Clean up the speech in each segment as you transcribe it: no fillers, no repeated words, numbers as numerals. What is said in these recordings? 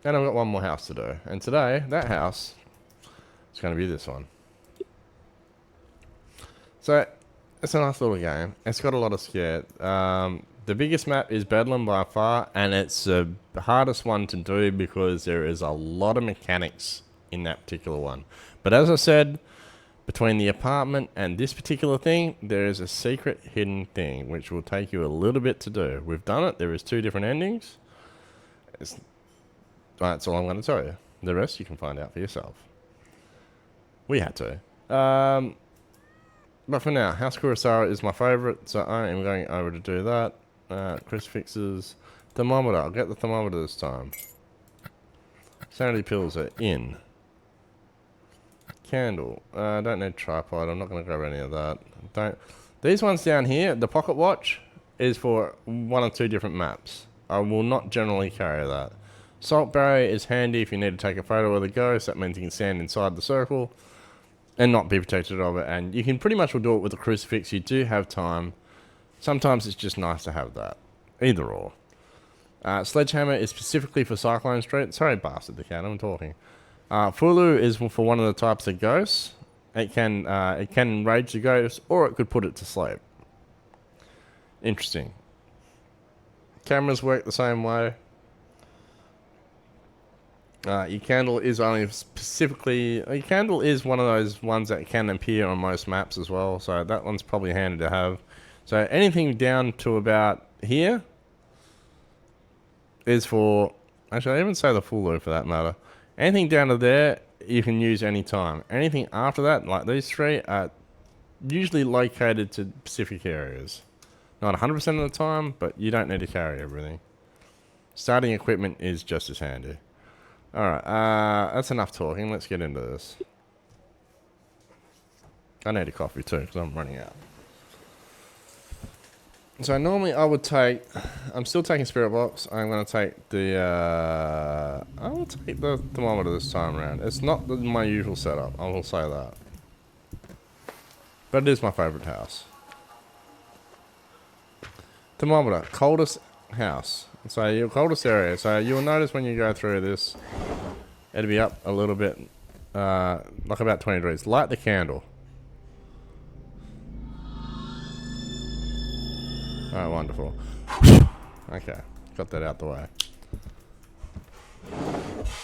And I've got one more house to do. And today, that house is going to be this one. So, it's a nice little game. It's got a lot of scare. The biggest map is Bedlam by far, and it's the hardest one to do because there is a lot of mechanics in that particular one. But as I said, between the apartment and this particular thing, there is a secret hidden thing, which will take you a little bit to do. We've done it. There is 2 different endings. That's all I'm going to tell you. The rest you can find out for yourself. We had to. But for now, House Kurosawa is my favourite, so I am going over to do that. Crucifixes. Thermometer. I'll get the thermometer this time. Sanity pills are in. Candle. I don't need tripod. I'm not going to grab any of that. These ones down here, the pocket watch, is for 1 or 2 different maps. I will not generally carry that. Salt barrier is handy if you need to take a photo of the ghost. That means you can stand inside the circle and not be protected of it. And you can pretty much do it with a crucifix. You do have time. Sometimes it's just nice to have that. Either or. Sledgehammer is specifically for Cyclone Street. Sorry, bastard, the cat. I'm talking. Fulu is for one of the types of ghosts. It can enrage the ghost, or it could put it to sleep. Interesting. Cameras work the same way. Your candle is only specifically... Your candle is one of those ones that can appear on most maps as well, so that one's probably handy to have. So anything down to about here is for... Actually, I even say the full loop for that matter. Anything down to there, you can use any time. Anything after that, like these 3, are usually located to specific areas. Not 100% of the time, but you don't need to carry everything. Starting equipment is just as handy. Alright, that's enough talking. Let's get into this. I need a coffee too, because I'm running out. So normally I would take... I'm still taking Spirit Box. I'm going to take the... I will take the thermometer this time around. It's not my usual setup, I will say that. But it is my favourite house. Thermometer, coldest house. So your coldest area. So you'll notice when you go through this, it'll be up a little bit, like about 20 degrees. Light the candle. Oh, wonderful. Okay, got that out the way.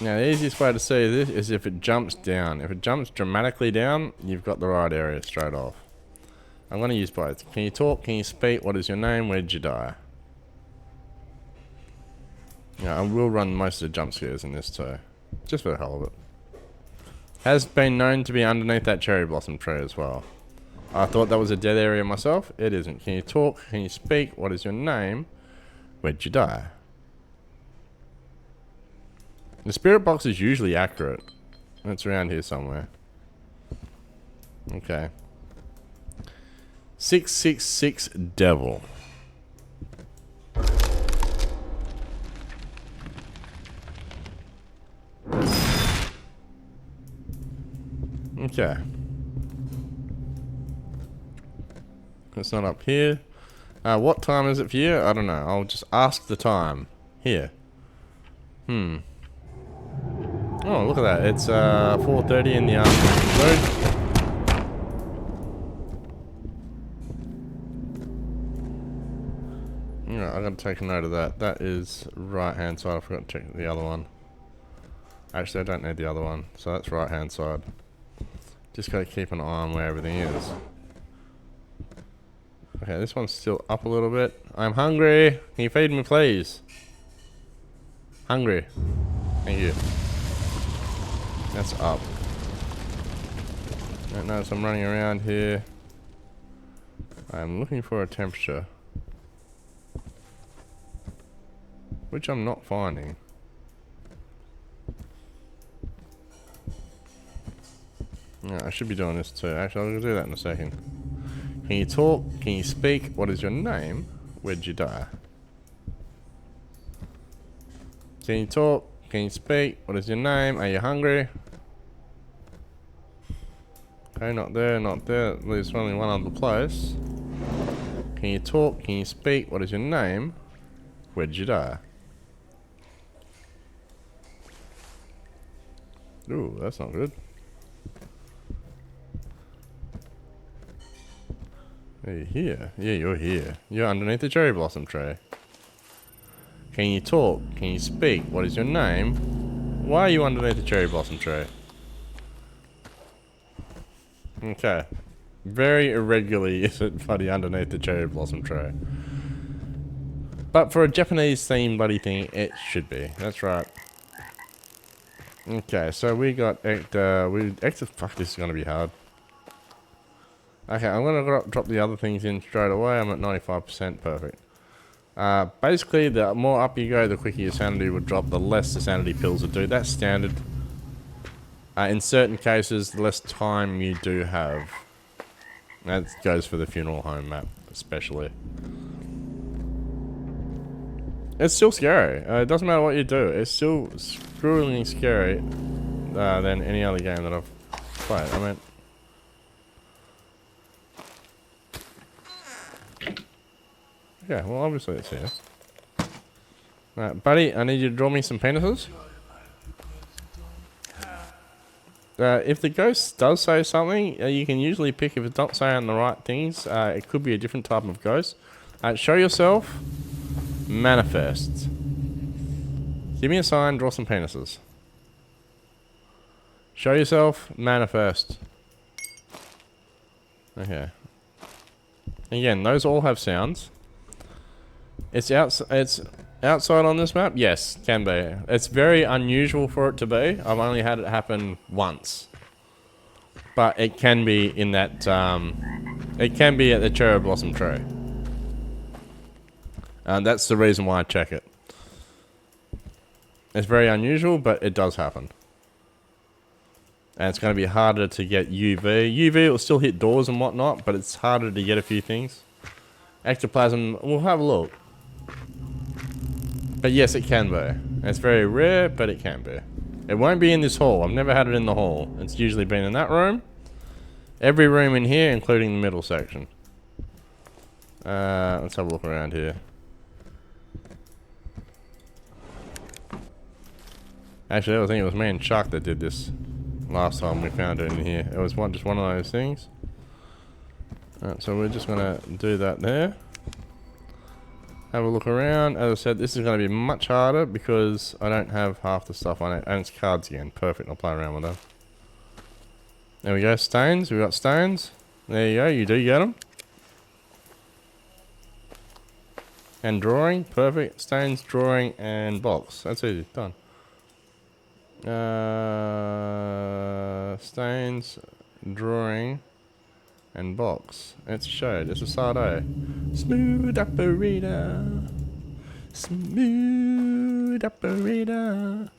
Now the easiest way to see this is if it jumps down. If it jumps dramatically down, you've got the right area straight off. I'm going to use both. Can you talk? Can you speak? What is your name? Where did you die? Yeah, I will run most of the jump scares in this too. Just for the hell of it. Has been known to be underneath that cherry blossom tree as well. I thought that was a dead area myself. It isn't. Can you talk? Can you speak? What is your name? Where'd you die? The spirit box is usually accurate. It's around here somewhere. Okay. 666 devil. Okay. It's not up here. What time is it for you? I don't know. I'll just ask the time. Here. Oh, look at that. It's 4:30 in the afternoon. Alright, I gotta take a note of that. That is right hand side. I forgot to check the other one. Actually, I don't need the other one. So that's right hand side. Just gotta keep an eye on where everything is. Okay, this one's still up a little bit. I'm hungry. Can you feed me, please? Hungry. Thank you. That's up. Don't notice I'm running around here. I'm looking for a temperature. Which I'm not finding. Yeah, I should be doing this too. Actually, I'll do that in a second. Can you talk? Can you speak? What is your name? Where'd you die? Can you talk? Can you speak? What is your name? Are you hungry? Okay, not there, not there. There's only one other place. Can you talk? Can you speak? What is your name? Where'd you die? Ooh, that's not good. Are you here? Yeah, you're here. You're underneath the cherry blossom tree. Can you talk? Can you speak? What is your name? Why are you underneath the cherry blossom tree? Okay. Very irregularly is it bloody underneath the cherry blossom tree. But for a Japanese themed bloody thing, it should be. That's right. Okay, so we got fuck, this is gonna be hard. Okay, I'm gonna drop the other things in straight away. I'm at 95%, perfect. Basically, the more up you go, the quicker your sanity would drop, the less the sanity pills would do. That's standard. In certain cases, the less time you do have. That goes for the funeral home map, especially. It's still scary. It doesn't matter what you do. It's still screwingly scary than any other game that I've played. I mean... Okay, well obviously it's here. Right, buddy, I need you to draw me some penises. If the ghost does say something, you can usually pick if it's not saying the right things. It could be a different type of ghost. Show yourself. Manifest. Give me a sign, draw some penises. Show yourself, manifest. Okay. Again, those all have sounds. It's outside on this map? Yes, can be. It's very unusual for it to be. I've only had it happen once. But it can be in that, it can be at the cherry blossom tree. And that's the reason why I check it. It's very unusual, but it does happen. And it's going to be harder to get UV. UV will still hit doors and whatnot, but it's harder to get a few things. Ectoplasm, we'll have a look. But yes, it can be. It's very rare, but it can be. It won't be in this hall. I've never had it in the hall. It's usually been in that room. Every room in here, including the middle section. Let's have a look around here. Actually, I think it was me and Chuck that did this last time we found it in here. It was just one of those things. Alright, so we're just gonna do that there. Have a look around. As I said, this is gonna be much harder because I don't have half the stuff on it. And it's cards again. Perfect, I'll play around with them. There we go, stains. We've got stains. There you go, you do get them. And drawing, perfect. Stains, drawing, and box. That's easy, done. Stains, drawing, and box. It's a shade. It's a Sade. Smooth operator. Smooth operator.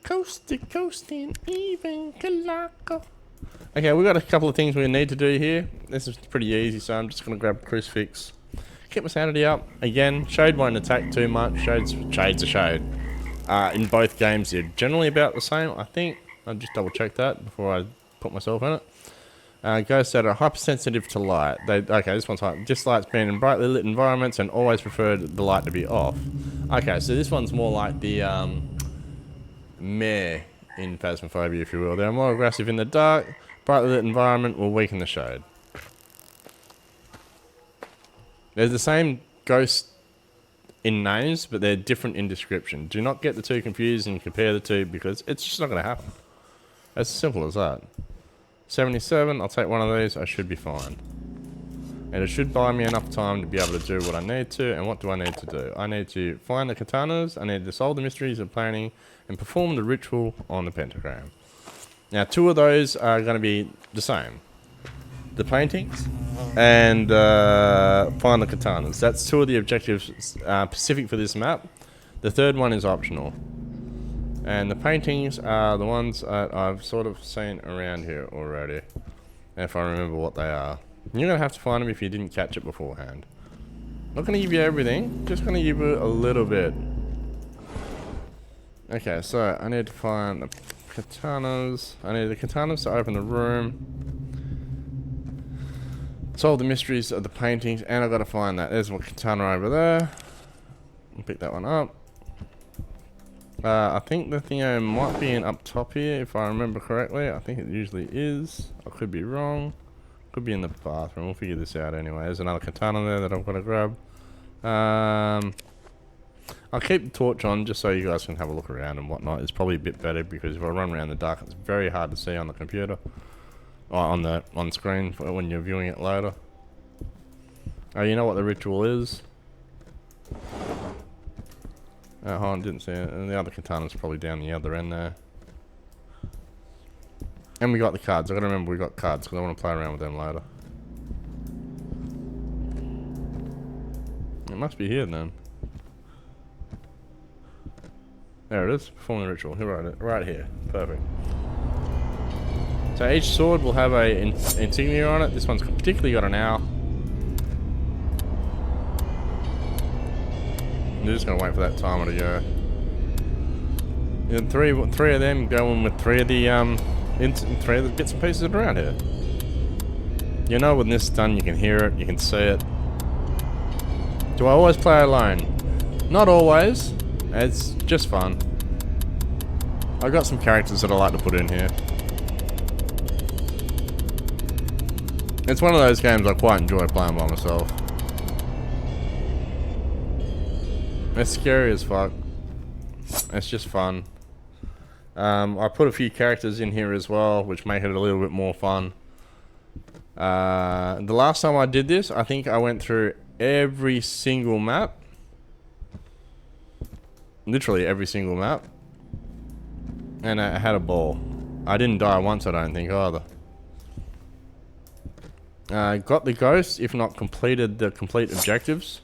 Coast to coast and even Calaco. Okay, we've got a couple of things we need to do here. This is pretty easy, so I'm just going to grab a crucifix. Keep my sanity up. Again, shade won't attack too much. Shade's a shade. In both games, they're generally about the same, I think. I'll just double check that before I put myself in it. Ghosts that are hypersensitive to light. Okay, this one's high. Dislikes being in brightly lit environments and always preferred the light to be off. Okay, so this one's more like the mare in Phasmophobia, if you will. They're more aggressive in the dark. Brightly lit environment will weaken the shade. They're the same ghost in names, but they're different in description. Do not get the two confused and compare the two because it's just not going to happen. As simple as that. 77, I'll take one of these, I should be fine. And it should buy me enough time to be able to do what I need to. And what do I need to do? I need to find the katanas, I need to solve the mysteries of planning, and perform the ritual on the pentagram. Now, two of those are going to be the same. The paintings and find the katanas. That's two of the objectives specific for this map. The third one is optional. And the paintings are the ones I've sort of seen around here already, if I remember what they are. You're going to have to find them if you didn't catch it beforehand. Not going to give you everything, just going to give you a little bit. Okay, so I need to find the katanas. I need the katanas to open the room. Solve the mysteries of the paintings, and I've got to find that. There's one katana over there. I'll pick that one up. I think the Theo might be in up top here, if I remember correctly. I think it usually is. I could be wrong. Could be in the bathroom. We'll figure this out anyway. There's another katana there that I've got to grab. I'll keep the torch on just so you guys can have a look around and whatnot. It's probably a bit better because if I run around in the dark, it's very hard to see on the computer. Or on screen when you're viewing it later. Oh, you know what the ritual is? Oh, hold on, didn't see it. And the other katana's probably down the other end there. And we got the cards. I gotta remember we got cards because I want to play around with them later. It must be here then. There it is. Perform the ritual. Right here. Perfect. So each sword will have a insignia on it. This one's particularly got an owl. I'm just gonna wait for that timer to go. And three of them going with three of the bits and pieces around here. You know when this is done, you can hear it, you can see it. Do I always play alone? Not always. It's just fun. I've got some characters that I like to put in here. It's one of those games I quite enjoy playing by myself. It's scary as fuck. It's just fun. I put a few characters in here as well, which make it a little bit more fun. The last time I did this, I think I went through every single map. Literally every single map. And I had a ball. I didn't die once, I don't think, either. Got the ghost, if not completed the complete objectives.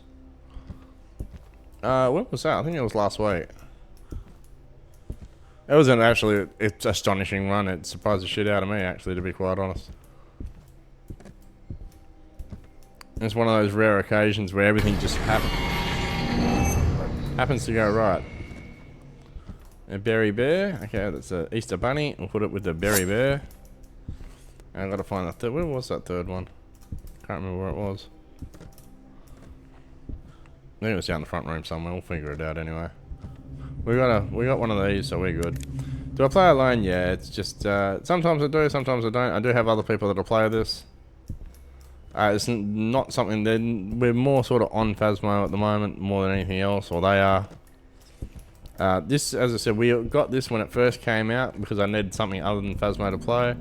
When was that? I think it was last week. It was an actually astonishing run. It surprised the shit out of me, actually, to be quite honest. It's one of those rare occasions where everything just happens to go right. A berry bear. Okay, that's a Easter bunny. We'll put it with the berry bear. And I've got to find the third. Where was that third one? Can't remember where it was. I think it was down the front room somewhere. We'll figure it out anyway. We got one of these, so we're good. Do I play alone? Yeah, it's just sometimes I do, sometimes I don't. I do have other people that'll play this. It's not something that we're more sort of on Phasmo at the moment more than anything else, or they are. This, as I said, we got this when it first came out because I needed something other than Phasmo to play.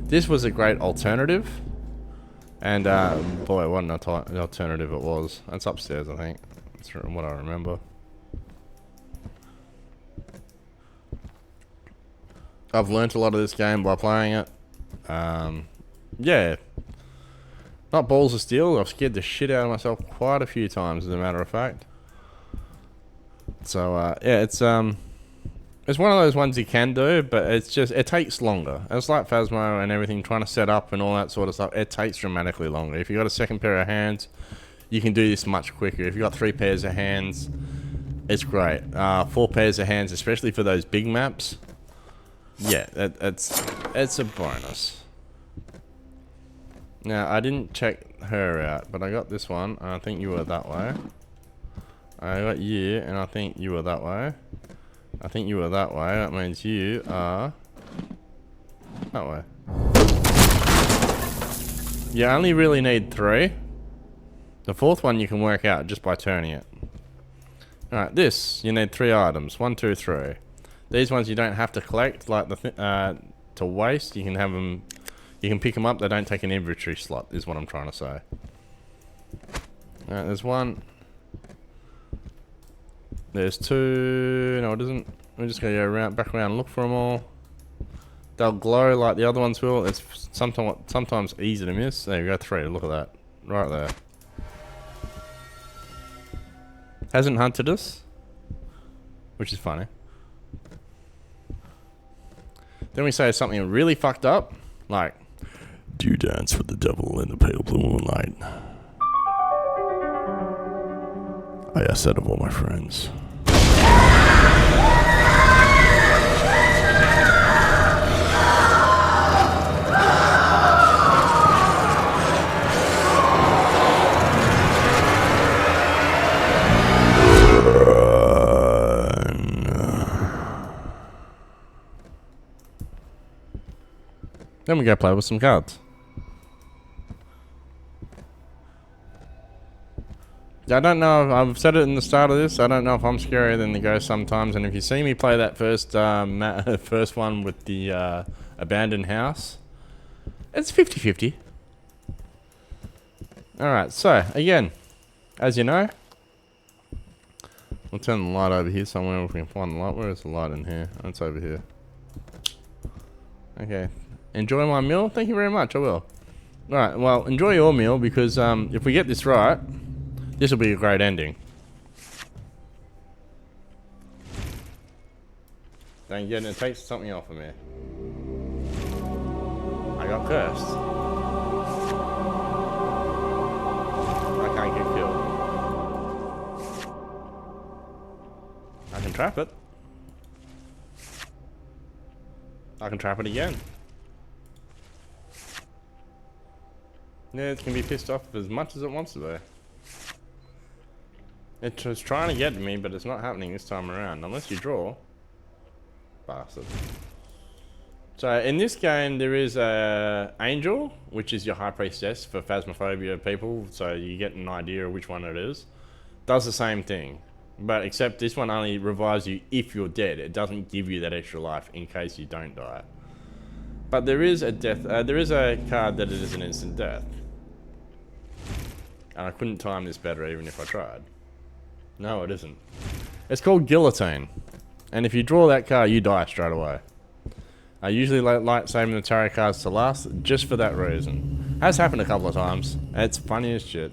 This was a great alternative, and boy, what an alternative it was. It's upstairs, I think. That's what I remember. I've learnt a lot of this game by playing it. Yeah. Not balls of steel. I've scared the shit out of myself quite a few times, as a matter of fact. So, yeah, it's one of those ones you can do, but it's just, it takes longer. It's like Phasmo and everything, trying to set up and all that sort of stuff. It takes dramatically longer. If you've got a second pair of hands, you can do this much quicker. If you've got 3 pairs of hands, it's great. 4 pairs of hands, especially for those big maps. Yeah, it's a bonus. Now, I didn't check her out, but I got this one, and I think you were that way. I got you, and I think you were that way. I think you were that way. That means you are that way. You only really need 3. The 4th one you can work out just by turning it. Alright, this, you need 3 items. 1, 2, 3. These ones you don't have to collect, like to waste. You can have them. You can pick them up. They don't take an inventory slot. Is what I'm trying to say. Alright, there's 1. There's 2. No, it isn't. We're just gonna go back around, and look for them all. They'll glow like the other ones will. It's sometimes easy to miss. There you go, 3. Look at that, right there. Hasn't hunted us, which is funny. Then we say something really fucked up, like, "Do you dance for the devil in the pale blue moonlight?" I ask that of all my friends. Then we go play with some cards. I don't know. I've said it in the start of this. I don't know if I'm scarier than the ghost sometimes. And if you see me play that first first one with the abandoned house, it's 50-50. Alright, so again, as you know, we'll turn the light over here somewhere if we can find the light. Where is the light in here? Oh, it's over here. Okay. Enjoy my meal? Thank you very much, I will. Alright, well, enjoy your meal because if we get this right, this will be a great ending. Don't get it takes something off of me. I got cursed. I can't get killed. I can trap it. I can trap it again. Yeah, it can be pissed off as much as it wants to be. It was trying to get to me, but it's not happening this time around. Unless you draw. Bastard. So, in this game, there is a Angel, which is your High Priestess for Phasmophobia people. So, you get an idea of which one it is. Does the same thing. But, except this one only revives you if you're dead. It doesn't give you that extra life in case you don't die. But there is a death. There is a card that it is an instant death. And I couldn't time this better even if I tried. No, it isn't. It's called Guillotine. And if you draw that card, you die straight away. I usually like saving the tarot cards to last, just for that reason. Has happened a couple of times. It's funny as shit.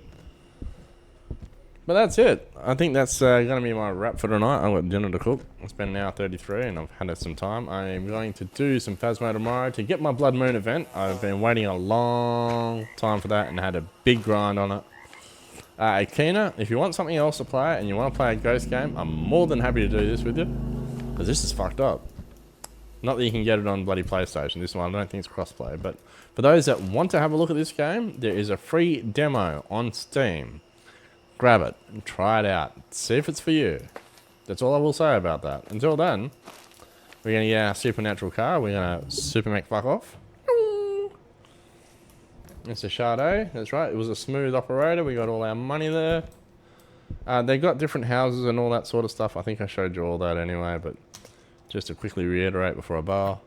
But that's it. I think that's going to be my wrap for tonight. I've got dinner to cook. It's been an hour 33 and I've had some time. I am going to do some Phasmo tomorrow to get my Blood Moon event. I've been waiting a long time for that and had a big grind on it. Akina, if you want something else to play and you want to play a ghost game, I'm more than happy to do this with you. Because this is fucked up. Not that you can get it on bloody PlayStation. This one I don't think it's crossplay. But for those that want to have a look at this game, there is a free demo on Steam. Grab it and try it out. See if it's for you. That's all I will say about that. Until then, we're going to get our supernatural car. We're going to super make fuck off. It's a Sade, that's right. It was a smooth operator. We got all our money there. They got different houses and all that sort of stuff. I think I showed you all that anyway, but just to quickly reiterate before I bow.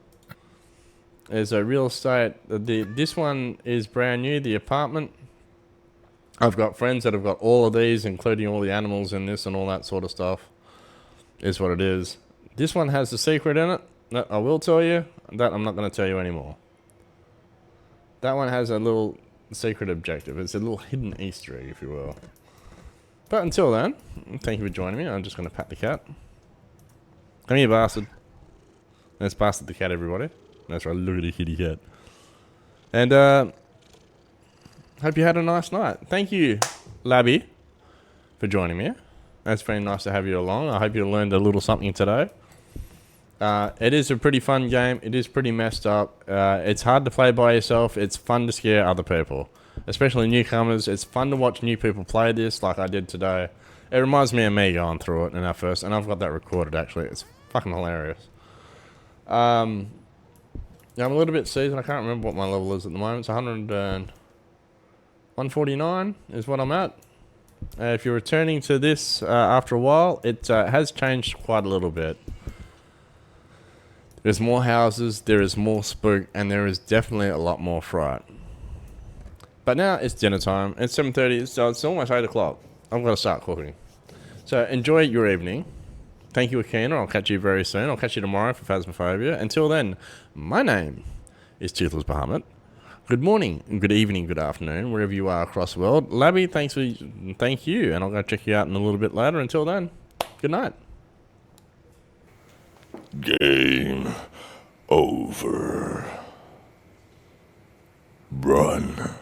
There's a real estate. This one is brand new, the apartment. I've got friends that have got all of these, including all the animals in this and all that sort of stuff. Is what it is. This one has the secret in it. That I will tell you. That I'm not going to tell you anymore. That one has a little secret objective. It's a little hidden Easter egg, if you will. But until then, thank you for joining me. I'm just going to pat the cat. Come here, bastard. Let's bastard the cat, everybody. That's right, look at the kitty cat. And, hope you had a nice night. Thank you, Labby, for joining me. It's been nice to have you along. I hope you learned a little something today. It is a pretty fun game. It is pretty messed up. It's hard to play by yourself. It's fun to scare other people, especially newcomers. It's fun to watch new people play this like I did today. It reminds me of me going through it in our first, and I've got that recorded actually. It's fucking hilarious. Yeah, I'm a little bit seasoned. I can't remember what my level is at the moment. It's 149 is what I'm at. If you're returning to this after a while, it has changed quite a little bit. There's more houses, there is more spook, and there is definitely a lot more fright. But now it's dinner time. It's 7:30, so it's almost 8 o'clock. I've got to start cooking. So enjoy your evening. Thank you, Akina. I'll catch you very soon. I'll catch you tomorrow for Phasmophobia. Until then, my name is ToothlessBahamut. Good morning, good evening, good afternoon, wherever you are across the world. Labby, thank you, and I'll go check you out in a little bit later. Until then, good night. Game over. Run.